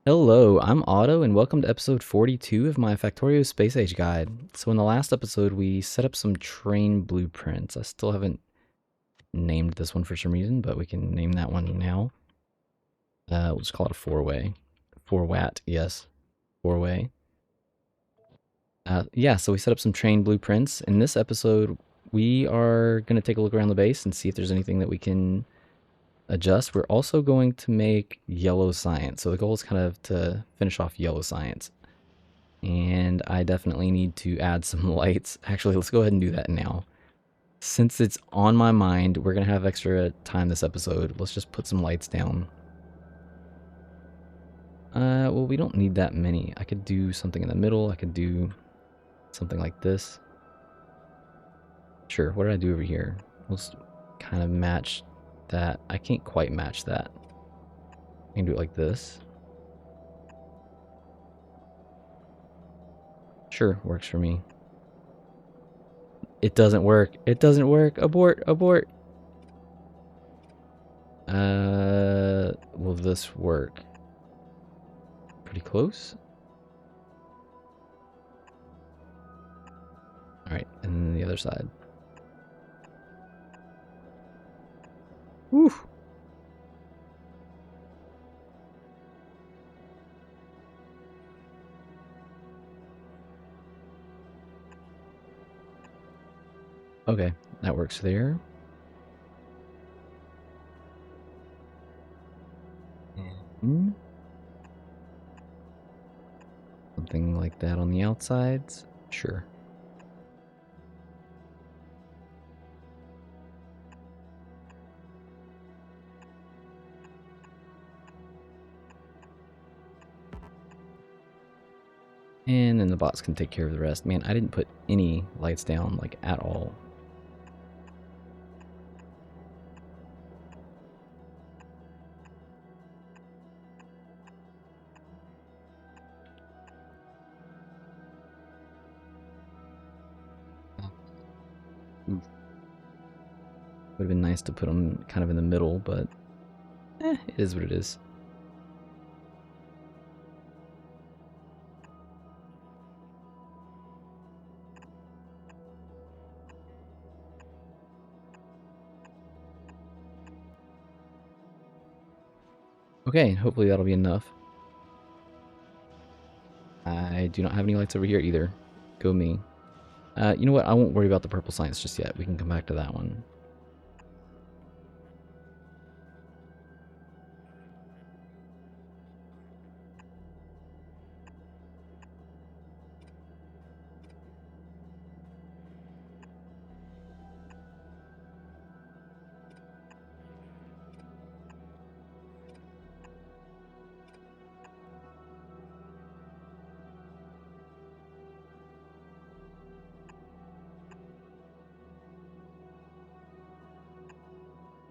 Hello, I'm Otto, and welcome to episode 42 of my Factorio Space Age Guide. So in the last episode, we set up some train blueprints. I still haven't named this one for some reason, but we can name that one now. We'll just call it a four-way. 4-watt, yes. Four-way. Yeah, so we set up some train blueprints. In this episode, we are going to take a look around the base and see if there's anything that we can adjust. We're also going to make yellow science. So the goal is kind of to finish off yellow science. And I definitely need to add some lights. Actually, let's go ahead and do that now. Since it's on my mind, we're going to have extra time this episode. Let's just put some lights down. Well, we don't need that many. I could do something in the middle. I could do something like this. Sure, what did I do over here? Let's kind of match that. I can't quite match that. I can do it like this. Sure, works for me. It doesn't work. It doesn't work. Abort, abort. Will this work? Pretty close. All right, and then the other side. Whew. Okay, that works there. Something like that on the outsides. Sure. And then the bots can take care of the rest. Man, I didn't put any lights down, like, at all. Would have been nice to put them kind of in the middle, but it is what it is. Okay, hopefully that'll be enough. I do not have any lights over here either. Go me. You know what? I won't worry about the purple science just yet. We can come back to that one.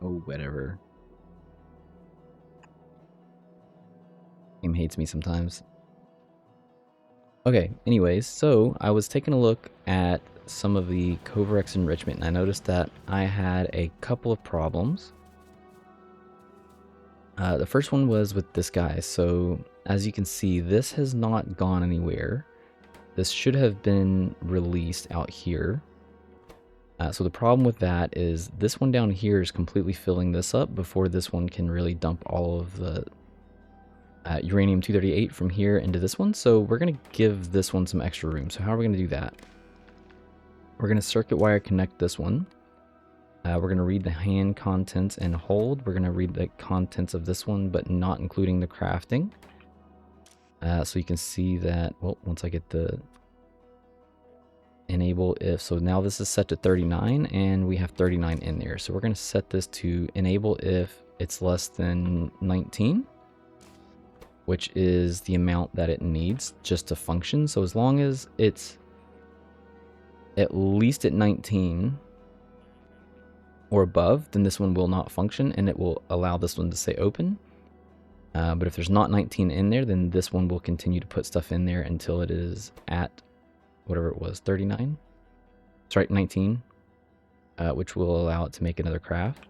Oh, whatever. Game hates me sometimes. Okay, anyways, so I was taking a look at some of the Kovarex enrichment, and I noticed that I had a couple of problems. The first one was with this guy. So as you can see, this has not gone anywhere. This should have been released out here. So the problem with that is this one down here is completely filling this up before this one can really dump all of the uranium-238 from here into this one. So we're going to give this one some extra room. So how are we going to do that? We're going to circuit wire connect this one. We're going to read the hand contents and hold. We're going to read the contents of this one, but not including the crafting. So you can see that, well, once I get the enable if, so now this is set to 39 and we have 39 in there. So we're going to set this to enable if it's less than 19, which is the amount that it needs just to function. So as long as it's at least at 19 or above, then this one will not function and it will allow this one to stay open. But if there's not 19 in there, then this one will continue to put stuff in there until it is at whatever it was, 39? That's right, 19, which will allow it to make another craft.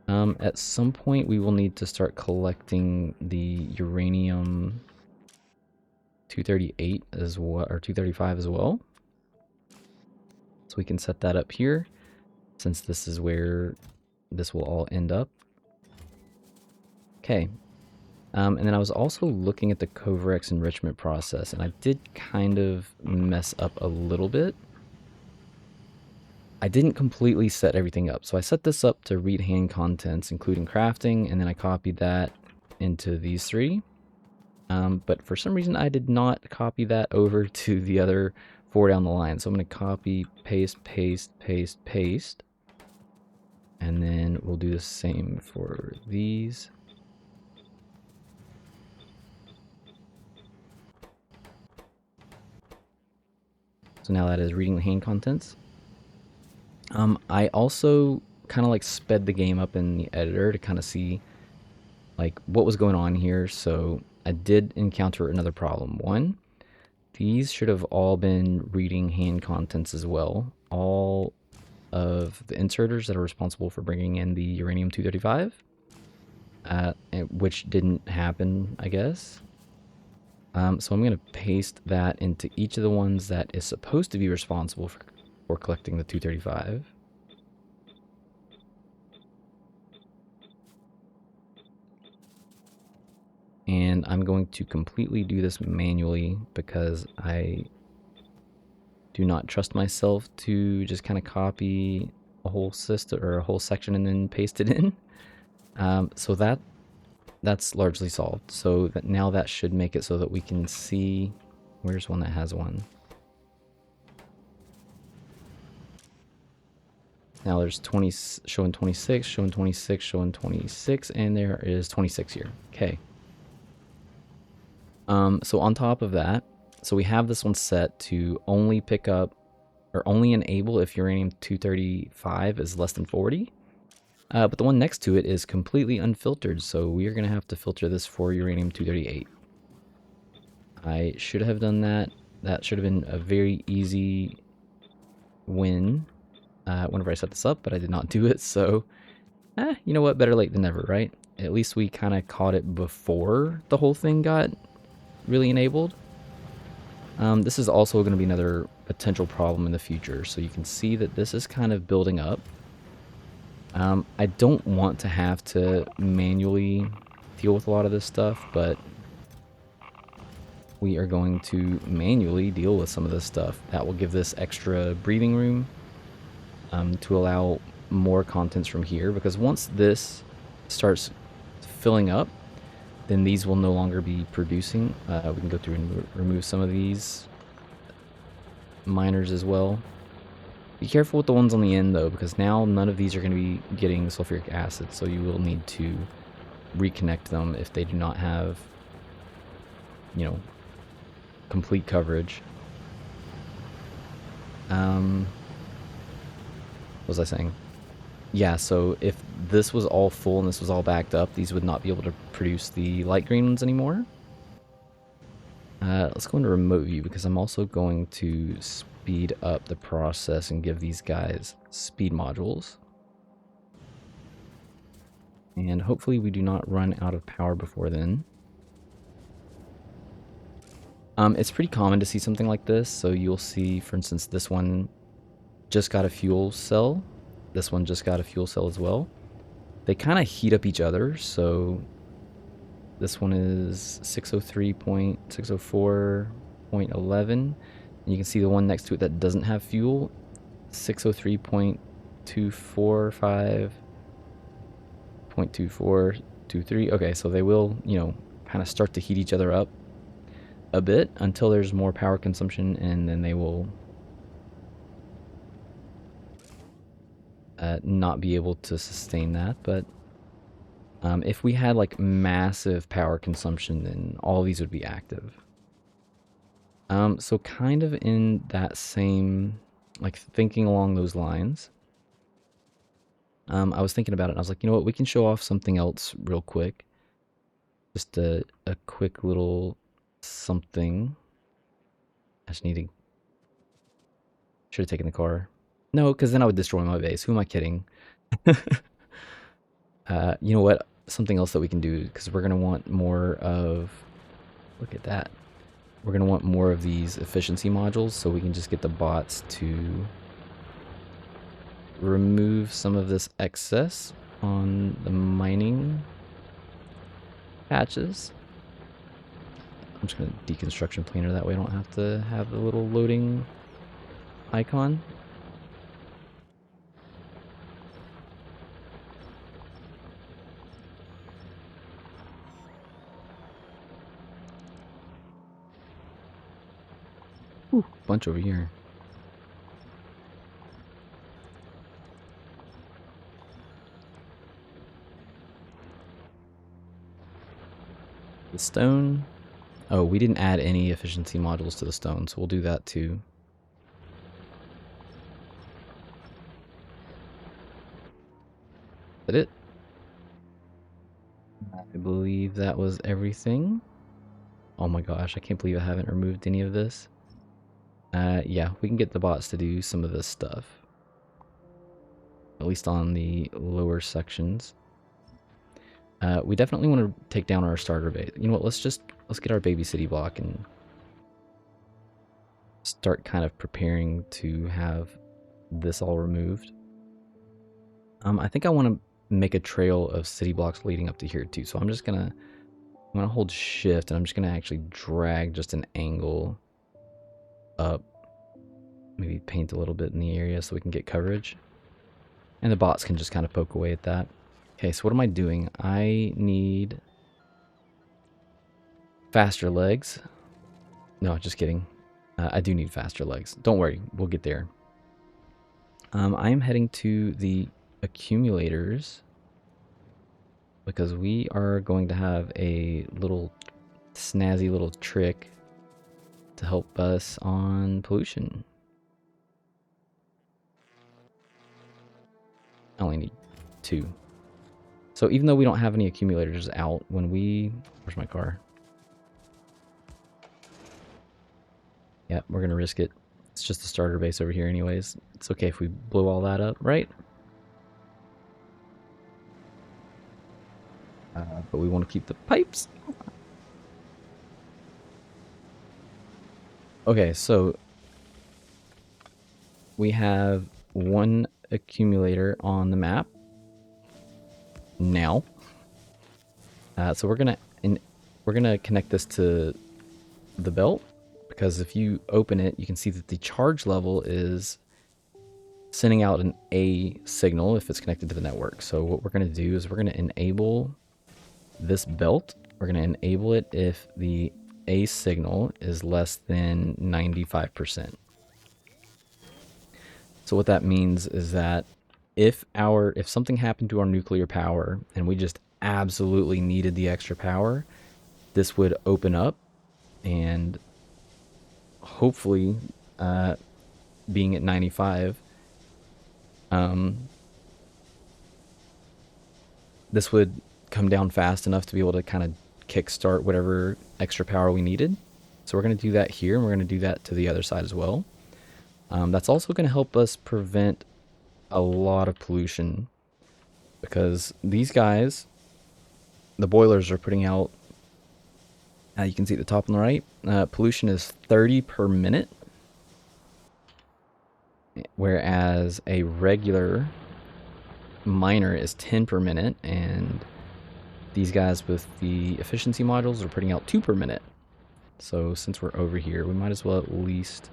At some point, we will need to start collecting the uranium 238 as well, or 235 as well. So we can set that up here, since this is where this will all end up. Okay. And then I was also looking at the Kovarex enrichment process, and I did kind of mess up a little bit. I didn't completely set everything up. So I set this up to read hand contents, including crafting, and then I copied that into these three. But for some reason, I did not copy that over to the other 4 down the line. So I'm going to copy, paste, paste, paste, paste. And then we'll do the same for these. So now that is reading the hand contents. I also kind of like sped the game up in the editor to kind of see like what was going on here. So I did encounter another problem. One, these should have all been reading hand contents as well. All of the inserters that are responsible for bringing in the uranium 235, which didn't happen, I guess. So I'm going to paste that into each of the ones that is supposed to be responsible for collecting the 235. And I'm going to completely do this manually because I do not trust myself to just kind of copy a whole system or a whole section and then paste it in. So that's largely solved. So that now that should make it so that we can see where's one that has one. Now there's 20 showing 26, showing 26, showing 26, and there is 26 here. Okay. So on top of that, so we have this one set to only pick up or only enable if uranium 235 is less than 40. But the one next to it is completely unfiltered, so we are going to have to filter this for uranium 238. I should have done that. That should have been a very easy win whenever I set this up, but I did not do it, so you know what, better late than never, right? At least we kind of caught it before the whole thing got really enabled. This is also going to be another potential problem in the future, so you can see that this is kind of building up. I don't want to have to manually deal with a lot of this stuff, but we are going to manually deal with some of this stuff. That will give this extra breathing room to allow more contents from here, because once this starts filling up, then these will no longer be producing. We can go through and remove some of these miners as well. Be careful with the ones on the end though, because now none of these are going to be getting sulfuric acid, so you will need to reconnect them if they do not have, you know, complete coverage. What was I saying? Yeah, so if this was all full and this was all backed up, these would not be able to produce the light green ones anymore. Let's go into remote view, because I'm also going to speed up the process and give these guys speed modules. And hopefully we do not run out of power before then. It's pretty common to see something like this. So you'll see, for instance, this one just got a fuel cell. This one just got a fuel cell as well. They kind of heat up each other. So this one is 603.604.11. And you can see the one next to it that doesn't have fuel, 603.245.2423. Okay, so they will, you know, kind of start to heat each other up a bit until there's more power consumption, and then they will not be able to sustain that. But if we had like massive power consumption, then all these would be active. So kind of in that same, like thinking along those lines, I was thinking about it and I was like, you know what, we can show off something else real quick. Just a quick little something. I just need to, should have taken the car. No, because then I would destroy my base. Who am I kidding? You know what? Something else that we can do, because we're going to want more of... Look at that. We're going to want more of these efficiency modules, so we can just get the bots to remove some of this excess on the mining patches. I'm just going to deconstruction planer, that way I don't have to have the little loading icon. Ooh, bunch over here. The stone. Oh, we didn't add any efficiency modules to the stone, so we'll do that too. Is that it? I believe that was everything. Oh my gosh, I can't believe I haven't removed any of this. Yeah, we can get the bots to do some of this stuff. At least on the lower sections. We definitely want to take down our starter base. You know what, let's get our baby city block and start kind of preparing to have this all removed. I think I want to make a trail of city blocks leading up to here too. So I'm gonna hold shift and I'm just gonna actually drag just an angle up. Maybe paint a little bit in the area so we can get coverage. And the bots can just kind of poke away at that. Okay, so what am I doing? I need faster legs. No, just kidding. I do need faster legs. Don't worry, we'll get there. I am heading to the accumulators because we are going to have a little snazzy little trick to help us on pollution. I only need 2. So even though we don't have any accumulators out, when we... Where's my car? Yeah, we're going to risk it. It's just a starter base over here anyways. It's okay if we blow all that up, right? But we want to keep the pipes. Okay, so we have 1 accumulator on the map now. So we're gonna connect this to the belt, because if you open it, you can see that the charge level is sending out an A signal if it's connected to the network. So what we're gonna do is we're gonna enable this belt. We're gonna enable it if the A signal is less than 95%. So what that means is that if something happened to our nuclear power and we just absolutely needed the extra power, this would open up, and hopefully being at 95, this would come down fast enough to be able to kind of kickstart whatever extra power we needed. So we're going to do that here, and we're going to do that to the other side as well. That's also going to help us prevent a lot of pollution, because these guys, the boilers, are putting out, you can see at the top on the right, pollution is 30 per minute, whereas a regular miner is 10 per minute, and these guys with the efficiency modules are putting out 2 per minute. So since we're over here, we might as well at least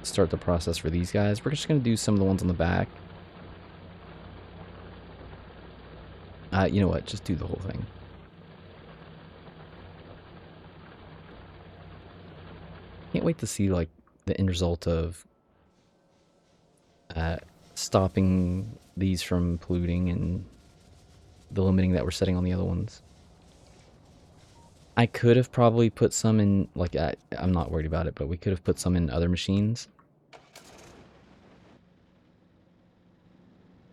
start the process for these guys. We're just going to do some of the ones on the back. You know what? Just do the whole thing. Can't wait to see like the end result of stopping these from polluting and the limiting that we're setting on the other ones. I could have probably put some in, like, I'm not worried about it, but we could have put some in other machines.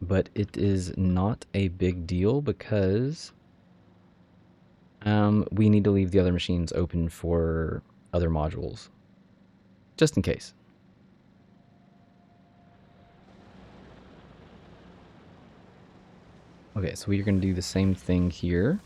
But it is not a big deal because we need to leave the other machines open for other modules, just in case. Okay, so we're going to do the same thing here.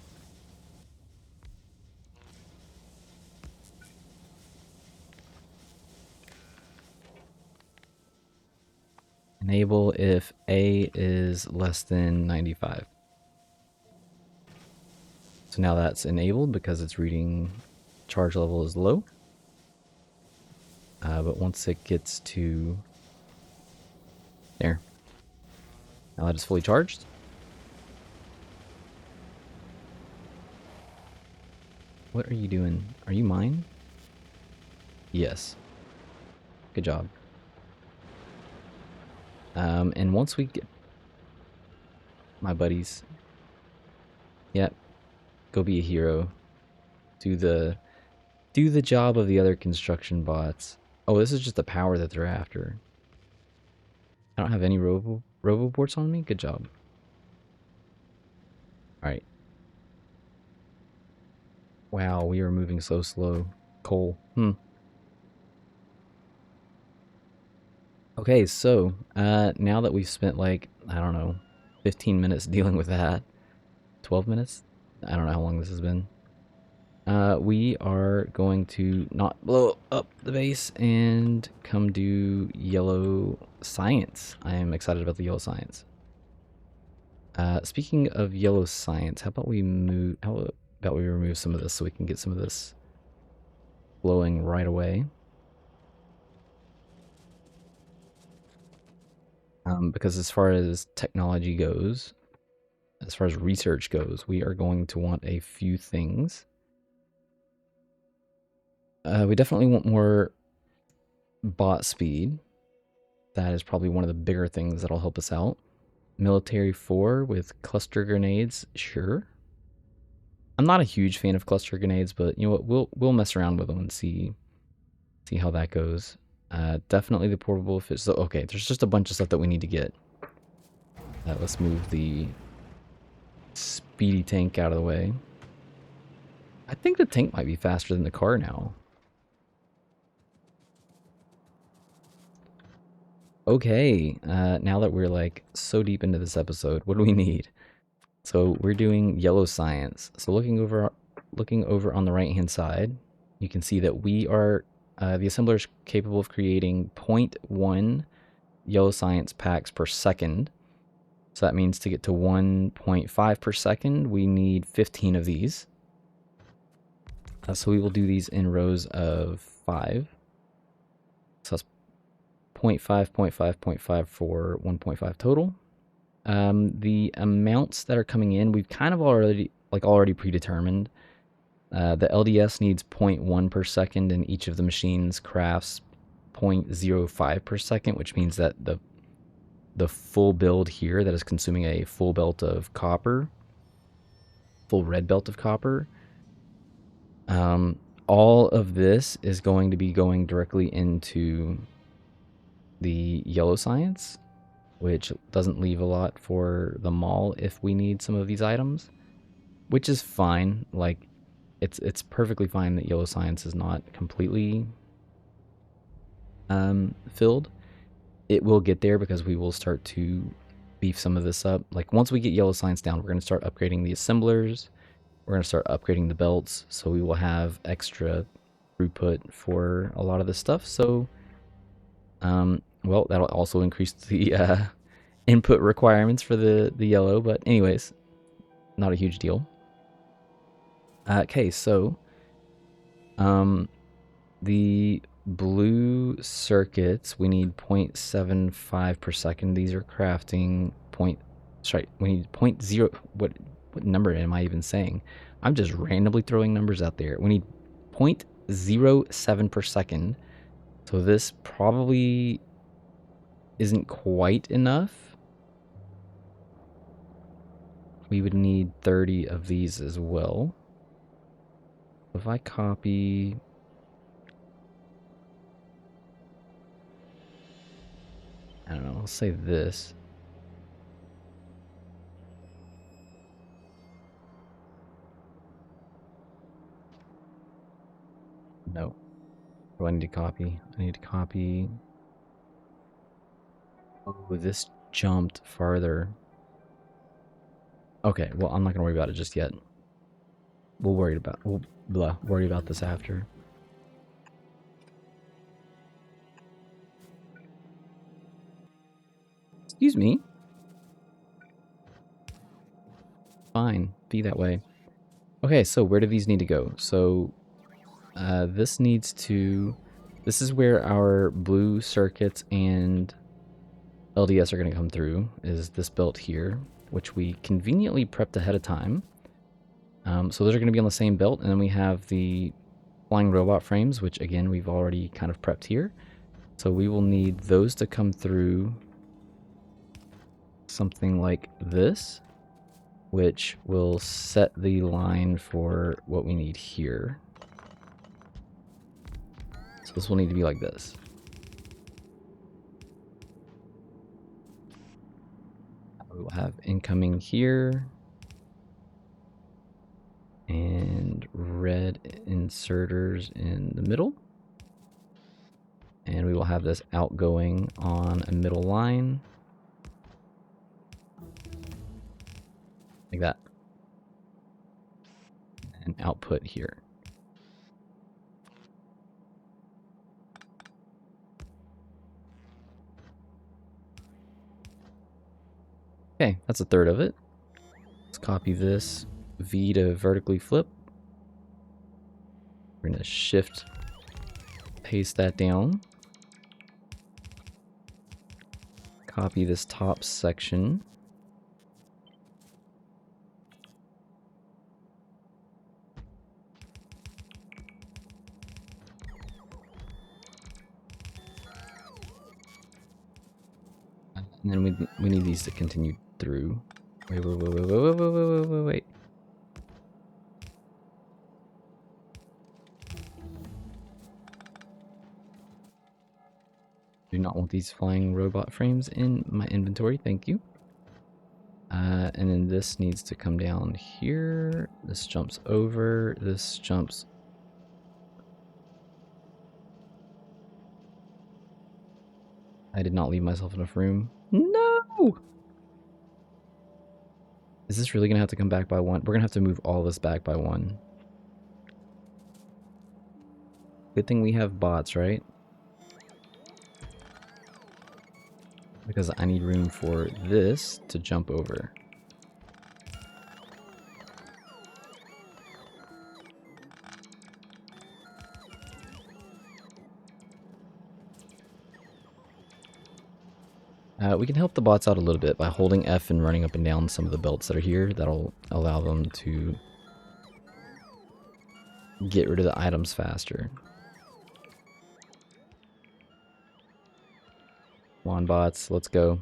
Enable if A is less than 95. So now that's enabled because it's reading charge level is low. But once it gets to there, now that it's fully charged. What are you doing? Are you mine? Yes. Good job. And once we get my buddies, yep, go be a hero. Do the job of the other construction bots. Oh, this is just the power that they're after. I don't have any roboports on me. Good job. All right. Wow, we are moving so slow. Coal. Okay, so now that we've spent like, I don't know, 15 minutes dealing with that, 12 minutes? I don't know how long this has been. We are going to not blow up the base and come do yellow science. I am excited about the yellow science. Speaking of yellow science, how about we remove some of this so we can get some of this glowing right away. Because as far as technology goes, as far as research goes, we are going to want a few things. We definitely want more bot speed. That is probably one of the bigger things that'll help us out. Military 4 with cluster grenades, sure. I'm not a huge fan of cluster grenades, but you know what? We'll mess around with them and see how that goes. Definitely the portable fish. So okay, there's just a bunch of stuff that we need to get. Let's move the speedy tank out of the way. I think the tank might be faster than the car now. Okay, now that we're like so deep into this episode, what do we need? So we're doing yellow science. So looking over on the right hand side, you can see that we are the assembler is capable of creating 0.1 yellow science packs per second. So that means to get to 1.5 per second, we need 15 of these. So we will do these in rows of 5. So that's 0.5, 0.5, 0.5 for 1.5 total. The amounts that are coming in, we've kind of already predetermined. The LDS needs 0.1 per second, and each of the machines crafts 0.05 per second, which means that the full build here that is consuming a full belt of copper, full red belt of copper, all of this is going to be going directly into the yellow science, which doesn't leave a lot for the mall if we need some of these items, which is fine. Like, it's perfectly fine that yellow science is not completely filled. It will get there because we will start to beef some of this up. Like, once we get yellow science down, we're going to start upgrading the assemblers. We're going to start upgrading the belts, so we will have extra throughput for a lot of this stuff. So, well, that'll also increase the input requirements for the yellow, but anyways, not a huge deal. Okay, so the blue circuits, we need 0.75 per second. These are crafting we need 0.0. What number am I even saying? I'm just randomly throwing numbers out there. We need 0.07 per second. So this probably isn't quite enough. We would need 30 of these as well. If I copy, I don't know, I'll say this. No. What do I need to copy? I need to copy. Oh, this jumped farther. Okay, well, I'm not gonna worry about it just yet. We'll worry about this after. Excuse me. Fine, be that way. Okay, so where do these need to go? So this is where our blue circuits and LDS are going to come through, is this belt here, which we conveniently prepped ahead of time. So those are going to be on the same belt, and then we have the flying robot frames, which again we've already kind of prepped here. So we will need those to come through something like this, which will set the line for what we need here. So this will need to be like this. We will have incoming here and red inserters in the middle. And we will have this outgoing on a middle line. Like that. And output here. Okay, that's a third of it. Let's copy this V to vertically flip. We're going to shift, paste that down. Copy this top section. And then we need these to continue through. Wait. Do not want these flying robot frames in my inventory, thank you. And then this needs to come down here. This jumps over, this jumps. I did not leave myself enough room. No! Is this really gonna have to come back by one? We're gonna have to move all this back by one. Good thing we have bots, right? Because I need room for this to jump over. We can help the bots out a little bit by holding F and running up and down some of the belts that are here. That'll allow them to get rid of the items faster. Come on, bots, let's go.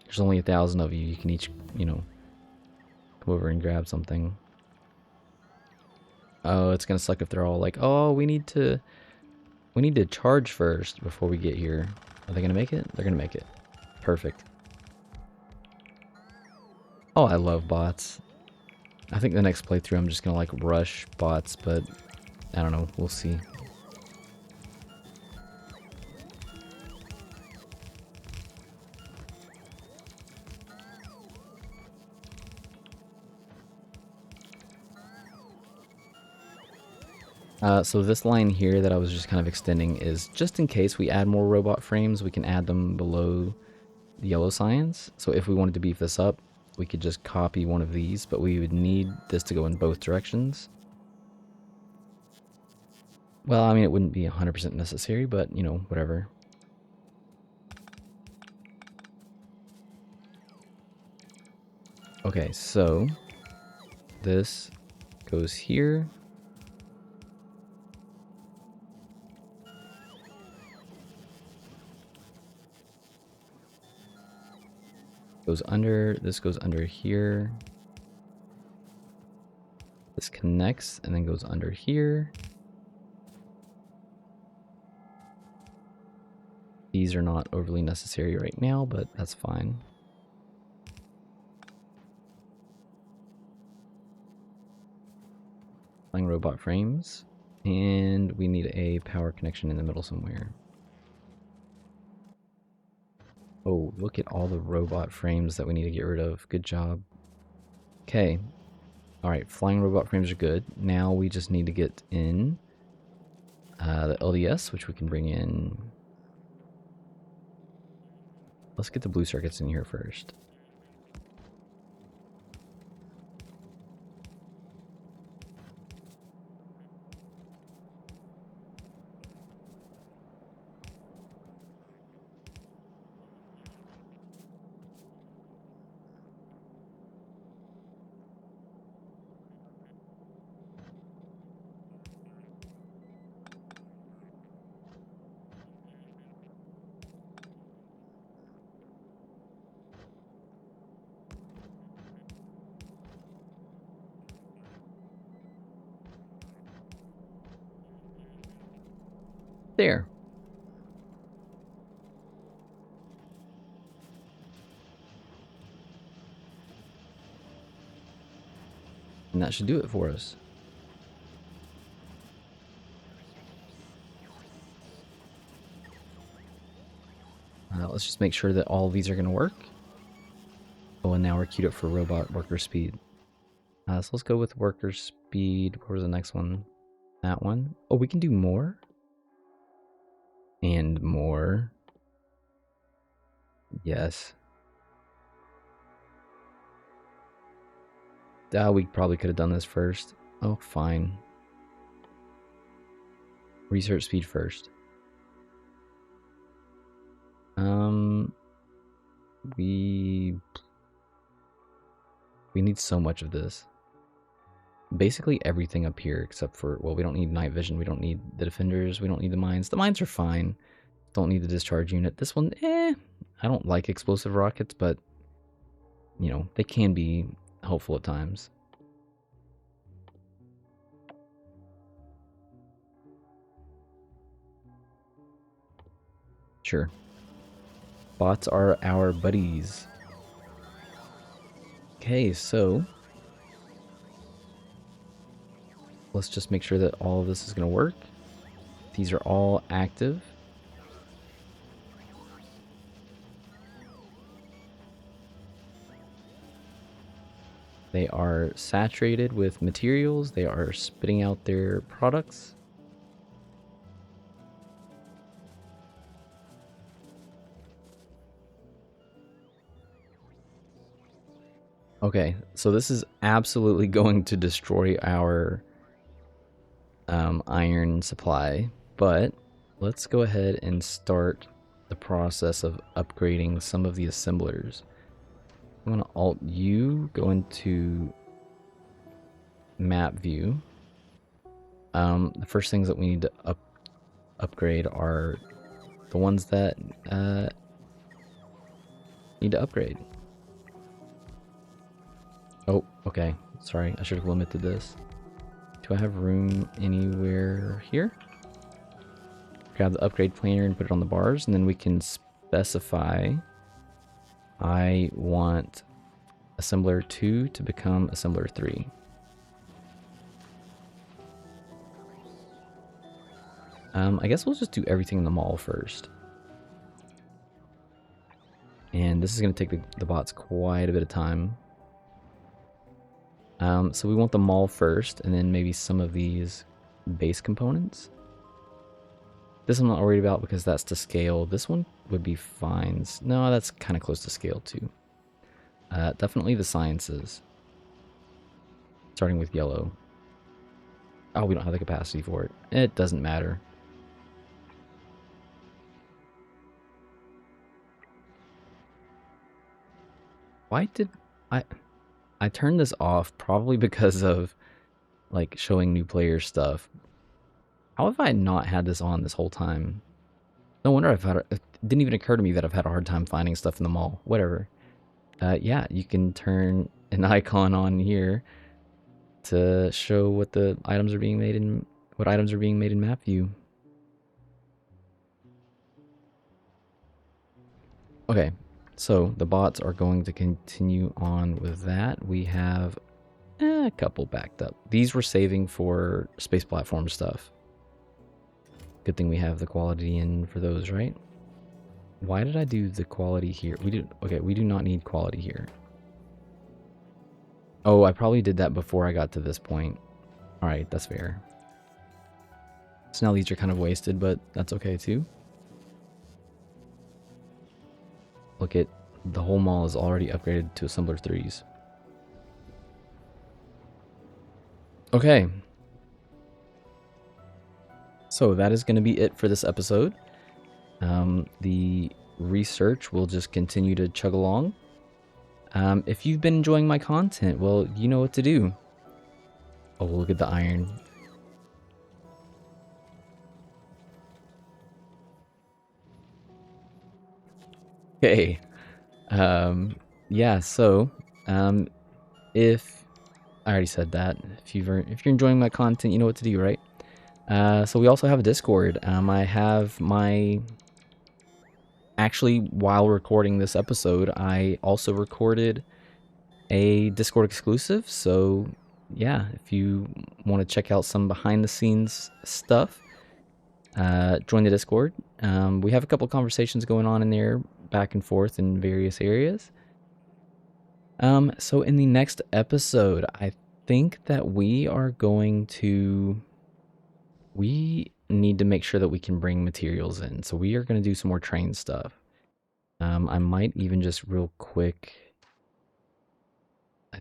There's only 1,000 of you. You can each, come over and grab something. Oh, it's gonna suck if they're all like, oh, we need to charge first before we get here. Are they gonna make it? They're gonna make it. Perfect. Oh, I love bots. I think the next playthrough I'm just gonna like rush bots, but I don't know, we'll see. So this line here that I was just kind of extending is just in case we add more robot frames, we can add them below the yellow signs. So if we wanted to beef this up, we could just copy one of these, but we would need this to go in both directions. Well, I mean, it wouldn't be 100% necessary, but, whatever. Okay, so this goes here. Goes under, this goes under here. This connects and then goes under here. These are not overly necessary right now, but that's fine. Flying robot frames. And we need a power connection in the middle somewhere. Oh, look at all the robot frames that we need to get rid of. Good job. Okay. Alright, flying robot frames are good. Now we just need to get in the LDS, which we can bring in. Let's get the blue circuits in here first. There. And that should do it for us. Let's just make sure that all of these are going to work. Oh, and now we're queued up for robot worker speed. So let's go with worker speed. What was the next one? That one. Oh, we can do more. And more. Yes. We probably could have done this first. Oh, fine. Research speed first. We need so much of this. Basically everything up here except for, well, we don't need night vision, we don't need the defenders, we don't need the mines. The mines are fine. Don't need the discharge unit. This one, I don't like explosive rockets, but, you know, they can be helpful at times. Sure. Bots are our buddies. Okay, so let's just make sure that all of this is going to work. These are all active. They are saturated with materials. They are spitting out their products. Okay, so this is absolutely going to destroy our iron supply, but let's go ahead and start the process of upgrading some of the assemblers. I'm going to Alt-U, go into map view. The first things that we need to upgrade are the ones that need to upgrade. Oh, okay. Sorry, I should have limited this. Do I have room anywhere here? Grab the upgrade planner and put it on the bars, and then we can specify I want assembler 2 to become assembler 3. I guess we'll just do everything in the mall first. And this is going to take the bots quite a bit of time. So we want the mall first, and then maybe some of these base components. This I'm not worried about because that's to scale. This one would be fine. No, that's kind of close to scale too. Definitely the sciences. Starting with yellow. Oh, we don't have the capacity for it. It doesn't matter. Why did I turned this off? Probably because of like showing new players stuff. How have I not had this on this whole time? No wonder it didn't even occur to me that I've had a hard time finding stuff in the mall. Whatever. Yeah, you can turn an icon on here to show what the items are being made in map view. Okay, so the bots are going to continue on with that. We have a couple backed up. These we're saving for space platform stuff. Good thing we have the quality in for those, right? Why did I do the quality here? We do not need quality here. Oh, I probably did that before I got to this point. Alright, that's fair. So now these are kind of wasted, but that's okay too. Look at the whole mall is already upgraded to assembler 3s. Okay. So that is going to be it for this episode. The research will just continue to chug along. If you've been enjoying my content, well, you know what to do. Oh, look at the iron. Okay. Yeah, so, if I already said that, if you're enjoying my content, you know what to do, right? So we also have a Discord. I have my... Actually, while recording this episode, I also recorded a Discord exclusive. So, yeah, if you want to check out some behind-the-scenes stuff, join the Discord. We have a couple conversations going on in there, back and forth in various areas. So in the next episode, I think that we need to make sure that we can bring materials in. So we are going to do some more train stuff. I might even just real quick, I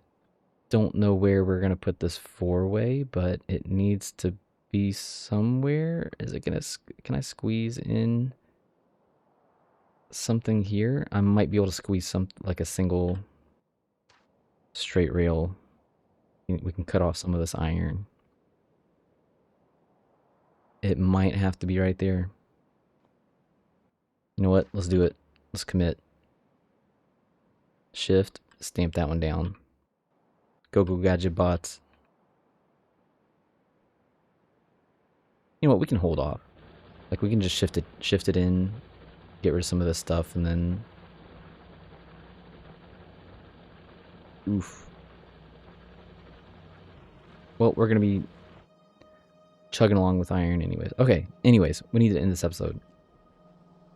don't know where we're going to put this 4-way, but it needs to be somewhere. Is it going to, can I squeeze in something here? I might be able to squeeze some, like a single straight rail. We can cut off some of this iron. It might have to be right there. You know what? Let's do it. Let's commit. Shift, stamp that one down. Go gadget bots. You know what? We can hold off. Like we can just shift it in, get rid of some of this stuff, and then oof. Well, we're gonna be chugging along with iron anyways. Okay, anyways, we need to end this episode.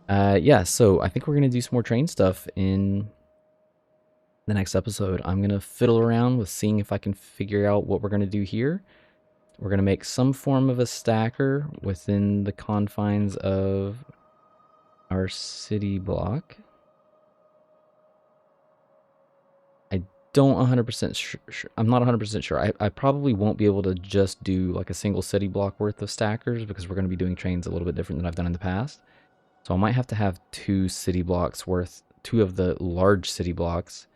Yeah, so I think we're gonna do some more train stuff in the next episode. I'm gonna fiddle around with seeing if I can figure out what we're gonna do here. We're gonna make some form of a stacker within the confines of our city block. Don't 100% sure. I'm not 100% sure. I probably won't be able to just do like a single city block worth of stackers because we're going to be doing trains a little bit different than I've done in the past. So I might have to have 2 city blocks worth, 2 of the large city blocks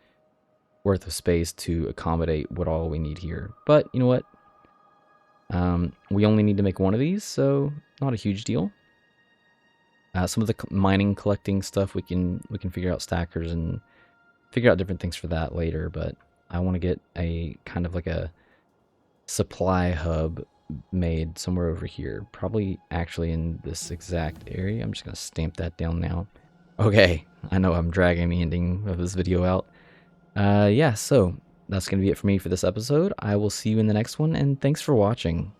worth of space to accommodate what all we need here. But you know what? We only need to make 1 of these, so not a huge deal. Some of the mining collecting stuff we can figure out stackers and figure out different things for that later, but I want to get a kind of like a supply hub made somewhere over here, probably actually in this exact area. I'm just going to stamp that down now. Okay, I know I'm dragging the ending of this video out. Yeah, so that's going to be it for me for this episode. I will see you in the next one, and thanks for watching.